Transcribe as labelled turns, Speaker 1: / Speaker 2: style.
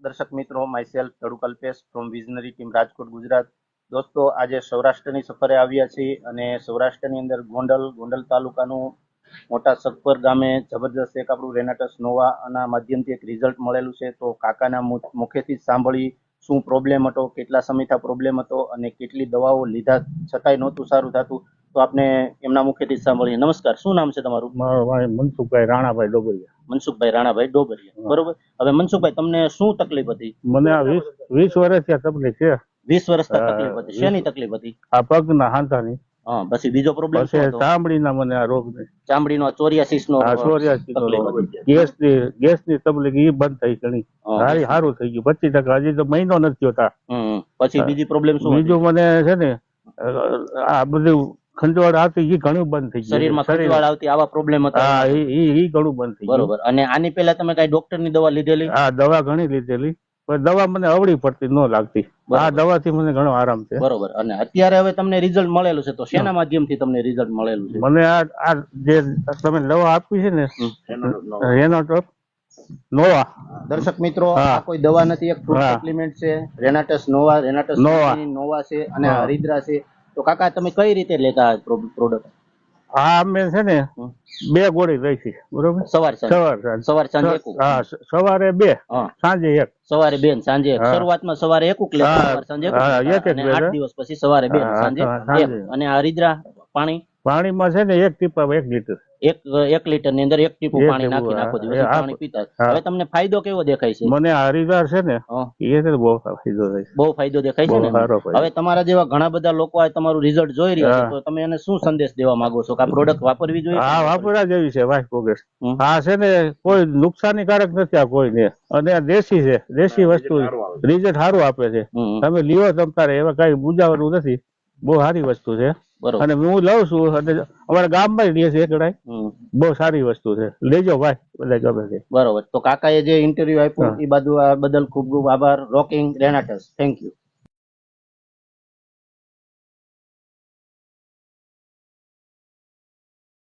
Speaker 1: દર્શક મિત્રો, myself Dhadu Kalpesh from visionary team Rajkot Gujarat. દોસ્તો, આજે સૌરાષ્ટ્રની સફરે આવ્યા છીએ અને સૌરાષ્ટ્રની અંદર ગોંડલ તાલુકાનું મોટા સગપર ગામે જબરદસ્ત એક આપણું રેનાટસ નોવા ના માધ્યમથી એક રિઝલ્ટ મળેલું છે. તો કાકાના મુખેથી સાંભળી શું પ્રોબ્લેમ હતો, કેટલા સમયથી પ્રોબ્લેમ હતો અને કેટલી દવાઓ લીધા છતાંય નહોતું સારું થતું, તો આપણે એમના મુખેથી સાંભળીએ. નમસ્કાર, શું નામ છે તમારું?
Speaker 2: મારું મનસુખભાઈ રાણાભાઈ ડોબરિયા.
Speaker 1: મનસુખભાઈ રાણાભાઈ ડોબરિયા, બરોબર. હવે મનસુખભાઈ, તમને શું તકલીફ હતી?
Speaker 2: મને આ 20 વર્ષથી આ તકલીફ છે.
Speaker 1: 20 વર્ષથી તકલીફ હતી. શેની તકલીફ હતી?
Speaker 2: આ પગના હાંધાની.
Speaker 1: હા, પછી બીજો પ્રોબ્લેમ શું હતો?
Speaker 2: ચામડીના મને આ રોગ છે.
Speaker 1: ચામડીનો ચોરિયાસિસ નો
Speaker 2: ગેસની તકલીફ ઈ બંધ થઈ ઘણી સારું થઈ ગયું 25%. હજી તો મહિનો નથી થયો.
Speaker 1: પછી બીજી પ્રોબ્લેમ શું?
Speaker 2: બીજું મને છે ને આ બધું ખંજવાળ આવતી ઈ ઘણું બંધ થઈ ગયું.
Speaker 1: શરીરમાં ખંજવાળ આવતી આવા પ્રોબ્લેમ હતા?
Speaker 2: હા, ઈ ઘણું બંધ થઈ ગયું.
Speaker 1: બરોબર. અને આની પહેલા તમે કઈ ડોક્ટર ની દવા લીધેલી?
Speaker 2: હા, દવા ઘણી લીધેલી, પણ દવા મને અવળી પડતી ન લાગતી. આ દવાથી મને ઘણો આરામ છે.
Speaker 1: બરોબર. અને અત્યારે હવે તમને રિઝલ્ટ મળેલું છે, તો શેના માધ્યમથી તમને રિઝલ્ટ મળેલું છે?
Speaker 2: મને આ જે તમે દવા આપી છે ને, રેનાટસ નોવા.
Speaker 1: દર્શક મિત્રો, આ કોઈ દવા નથી, એક ફ્રૂટ સપ્લિમેન્ટ છે. રેનાટસ નોવા છે અને હરિદ્રા છે. તો કાકા, તમે કઈ રીતે લેતા પ્રોડક્ટ?
Speaker 2: હા, અમે છે ને 2 ગોળી લઈ છે. બરોબર.
Speaker 1: સવાર સાંજે એક?
Speaker 2: હા, સવારે 2, સાંજે 1.
Speaker 1: સવારે 2 ને સાંજે 1. શરૂઆતમાં સવારે 1 લે, સવાર સાંજે 1, અને 8 દિવસ પછી સવારે 2 ને સાંજે 1. અને આ હરિદ્રા પાણીમાં છે ને 1 ટીપા 1 લીટર. 1 લીટર ની અંદર 1 ટીપું પાણી નાખી નાખો દિવસ પાણી પીતા. હવે તમને ફાયદો કેવો દેખાય છે?
Speaker 2: મને હરિદ્વાર છે ને એ બહુ ફાયદો થાય છે.
Speaker 1: બહુ ફાયદો દેખાય છે ને. હવે તમારા જેવા ઘણા બધા લોકો આ તમારું રિઝલ્ટ જોઈ રહ્યા છે, તો તમે એને શું સંદેશ દેવા માંગો છો? કે આ પ્રોડક્ટ વાપરવી જોઈએ?
Speaker 2: હા, વાપરવા જેવી છે. વાઇસ પ્રોગ્રેસ આ છે ને કોઈ નુકસાનીકારક નથી આ કોઈને, અને આ દેશી છે. દેશી વસ્તુ રિઝલ્ટ સારું આપે છે. તમે લ્યો તમતારે, એવા કઈ બુજાવાનું નથી. બહુ સારી વસ્તુ છે. અને હું લઉં છું, અને અમારા ગામમાં લે છે એકડાય. બહુ સારી વસ્તુ છે, લેજો ભાઈ, બધા ગમે છે.
Speaker 1: બરોબર. તો કાકાએ જે ઇન્ટરવ્યુ આપ્યું એ બદલ ખૂબ ખૂબ આભાર. રોકિંગ રેનાટસ. Thank you.